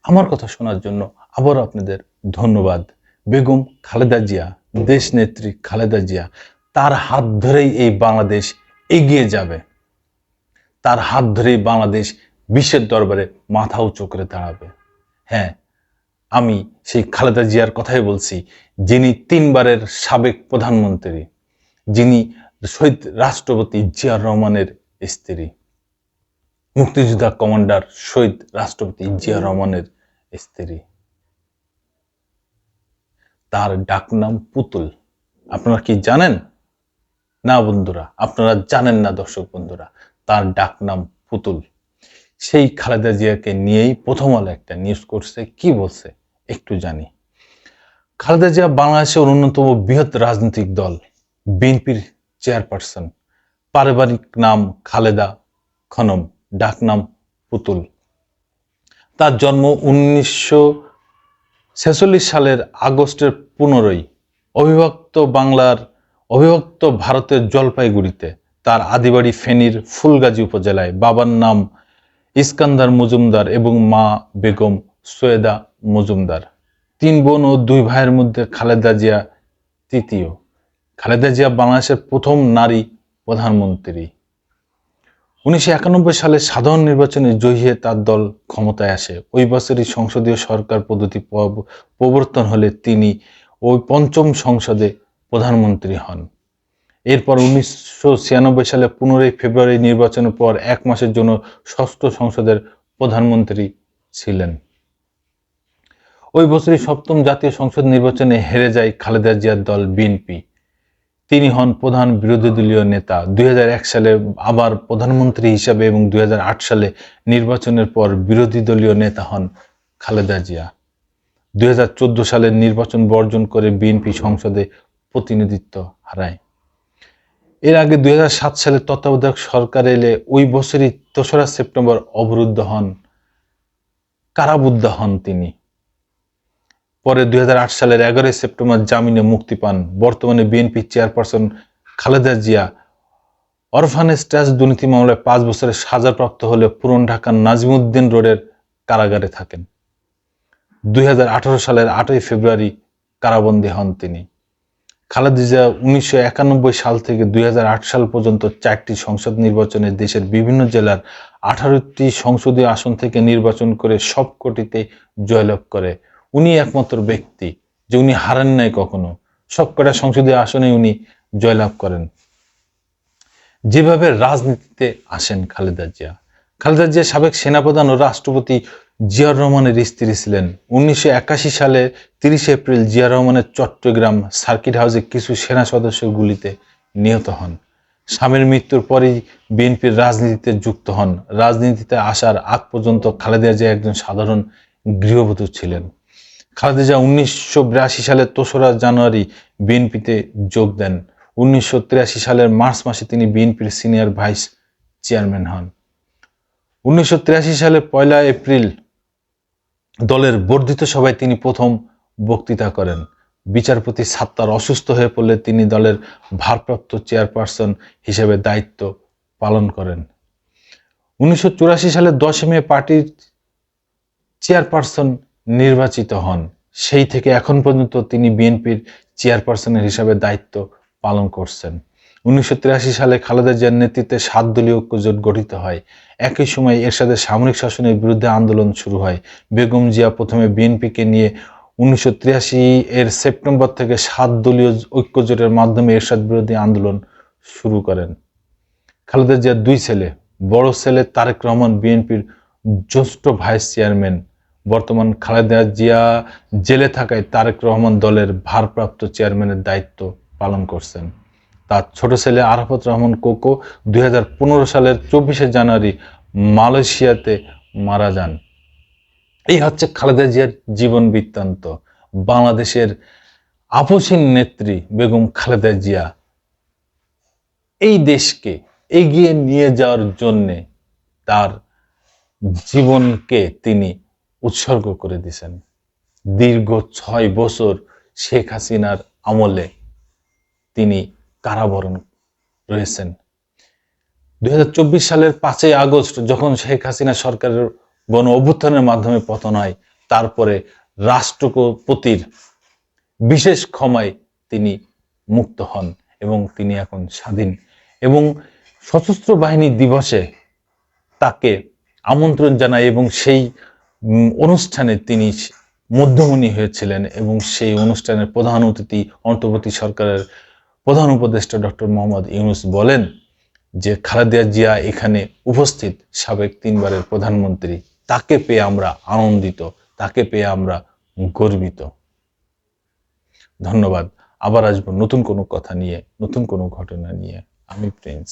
আমার কথা শোনার জন্য আবারও আপনাদের ধন্যবাদ। বেগম খালেদা জিয়া, দেশনেত্রী খালেদা জিয়া, তার হাত ধরেই এই বাংলাদেশ এগিয়ে যাবে। তার হাত ধরেই বাংলাদেশ বিশ্বের দরবারে মাথা উঁচু করে দাঁড়াবে। হ্যাঁ, আমি সেই খালেদা জিয়ার কথাই বলছি, যিনি 3 বারের সাবেক প্রধানমন্ত্রী, যিনি শহীদ রাষ্ট্রপতি জিয়াউর রহমানের স্ত্রী, মুক্তিযোদ্ধা কমান্ডার শহীদ রাষ্ট্রপতি জিয়া রহমানের স্ত্রী। তার ডাকনাম পুতুল। আপনারা কি জানেন? না বন্ধুরা, আপনারা জানেন না দর্শক বন্ধুরা, তার ডাকনাম পুতুল। সেই খালেদা জিয়াকে নিয়েই প্রথম আলো একটা নিউজ করছে, কি বলছে একটু জানি। খালেদা জিয়া বাংলাদেশের অন্যতম বৃহৎ রাজনৈতিক দল বিএনপির চেয়ারপারসন, পারিবারিক নাম খালেদা খনম, ডাকনাম পুতুল। তার জন্ম 1946 সালের আগস্টের 15 অবিভক্ত ভারতের জলপাইগুড়িতে। তার আদিবাড়ি ফেনীর ফুলগাজী উপজেলায়। বাবার নাম ইস্কান্দার মজুমদার এবং মা বেগম সৈয়দা মজুমদার। 3 বোন ও 2 ভাইয়ের মধ্যে খালেদা জিয়া তৃতীয়। খালেদা জিয়া বাংলাদেশের প্রথম নারী প্রধানমন্ত্রী। 1991 সালে সাধারণ নির্বাচনে জয়ী হয়ে তার দল ক্ষমতায় আসে। ওই বছরই সংসদীয় সরকার পদ্ধতি প্রবর্তন হলে তিনি ওই 5ম সংসদে প্রধানমন্ত্রী হন। এরপর 1996 সালে 15 ফেব্রুয়ারি নির্বাচনের পর 1 মাসের জন্য 6ষ্ঠ সংসদের প্রধানমন্ত্রী ছিলেন। ওই বছরই 7ম জাতীয় সংসদ নির্বাচনে হেরে যায় খালেদা জিয়ার দল বিএনপি। তিনি হন প্রধান বিরোধী দলীয় নেতা। 2001 সালে আবার প্রধানমন্ত্রী হিসাবে এবং 2008 সালে নির্বাচনের পর বিরোধী দলীয় নেতা হন খালেদা জিয়া। 2014 সালে নির্বাচন বর্জন করে বিএনপি সংসদে প্রতিনিধিত্ব হারায়। এর আগে 2007 সালে তত্ত্বাবধায়ক সরকার এলে ওই বছরই 3রা সেপ্টেম্বর কারাবুদ্ধ হন তিনি। পরে 2008 সালের 11 সেপ্টেম্বর জামিনে মুক্তি পান। বর্তমানে BNP chairperson Khaleda Zia orphanage trust দুর্নীতি মামলায় 5 বছরের সাজাপ্রাপ্ত হলে পুরান ঢাকার নাজিমউদ্দিন রোডের কারাগারে থাকেন। 2018 সালের 8 ফেব্রুয়ারি কারাবন্দী হন তিনি। খালেদা জিয়া 1991 সাল থেকে 2008 সাল পর্যন্ত 4টি সংসদ নির্বাচনে দেশের বিভিন্ন জেলার 18টি সংসদীয় আসন থেকে নির্বাচন করে সবকটিতে জয়লাভ করে। উনি একমাত্র ব্যক্তি যে উনি হারেন নাই কখনো, সবকটা সংসদীয় আসনে উনি জয়লাভ করেন। যেভাবে রাজনীতিতে আসেন খালেদা জিয়া সাবেক সেনাপ্রধান ও রাষ্ট্রপতি জিয়াউর রহমানের স্ত্রী ছিলেন। 1981 সালে 30 এপ্রিল জিয়াউর রহমানের চট্টগ্রাম সার্কিট হাউসে কিছু সেনা সদস্য গুলিতে নিহত হন। স্বামীর মৃত্যুর পরই বিএনপির রাজনীতিতে যুক্ত হন। রাজনীতিতে আসার আগ পর্যন্ত খালেদা জিয়া একজন সাধারণ গৃহবধূ ছিলেন। খালেদা জিয়া 1982 সালের 3রা জানুয়ারি বিএনপিতে যোগ দেন। 1983 সালের মার্চ মাসে তিনি বিএনপির সিনিয়র ভাইস চেয়ারম্যান হন। 1983 সালের 1 এপ্রিল দলের বর্ধিত সভায় তিনি প্রথম বক্তৃতা করেন। বিচারপতি সাত্তার অসুস্থ হয়ে পড়লে তিনি দলের ভারপ্রাপ্ত চেয়ারপারসন হিসেবে দায়িত্ব পালন করেন। 1984 সালের 10 মে পার্টির চেয়ারপারসন নির্বাচিত হন। সেই থেকে এখন পর্যন্ত তিনি বিএনপির চেয়ারপারসনের হিসাবে দায়িত্ব পালন করছেন। 1983 সালে খালেদা জিয়ার নেতৃত্বে 7 দলীয় ঐক্যজোট গঠিত হয়। একই সময় এরশাদের সামরিক শাসনের বিরুদ্ধে আন্দোলন শুরু হয়। বেগম জিয়া প্রথমে বিএনপিকে নিয়ে 1983 এর সেপ্টেম্বর থেকে 7 দলীয় ঐক্যজোটের মাধ্যমে এরশাদ বিরোধী আন্দোলন শুরু করেন। খালেদা জিয়ার 2 ছেলে, বড় ছেলে তারেক রহমান বিএনপির জ্যেষ্ঠ ভাইস চেয়ারম্যান। বর্তমান খালেদা জিয়া জেলে থাকায় তারেক রহমান দলের ভারপ্রাপ্ত চেয়ারম্যানের দায়িত্ব পালন করছেন। তার ছোট ছেলে আরাফাত রহমান কোকো 2015 সালের 24 জানুয়ারি মালয়েশিয়াতে মারা যান। এই হচ্ছে খালেদা জিয়ার জীবন বৃত্তান্ত। বাংলাদেশের আপসহীন নেত্রী বেগম খালেদা জিয়া এই দেশকে এগিয়ে নিয়ে যাওয়ার জন্যে তার জীবনকে তিনি উৎসর্গ করে দিয়েছেন। দীর্ঘ 6 বছর শেখ হাসিনার আমলে তিনি কারাবরণ রয়েছেন। 2024 সালের 5 আগস্ট যখন শেখ হাসিনা সরকারের গণ অভ্যুত্থানের মাধ্যমে পতন হয়, তারপরে রাষ্ট্রপতির বিশেষ ক্ষমায় তিনি মুক্ত হন এবং তিনি এখন স্বাধীন। এবং সশস্ত্র বাহিনী দিবসে তাকে আমন্ত্রণ জানায় এবং সেই অনুষ্ঠানে তিনি মধ্যমণি হয়েছিলেন এবং সেই অনুষ্ঠানের প্রধান অতিথি অন্তর্বর্তী সরকারের প্রধান উপদেষ্টা ডক্টর মোহাম্মদ ইউনূস বলেন যে খালেদা জিয়া এখানে উপস্থিত, সাবেক 3 বারের প্রধানমন্ত্রী, তাকে পেয়ে আমরা আনন্দিত, তাকে পেয়ে আমরা গর্বিত। ধন্যবাদ। আবার আসবো নতুন কোনো কথা নিয়ে, নতুন কোনো ঘটনা নিয়ে। আমি প্রিন্স।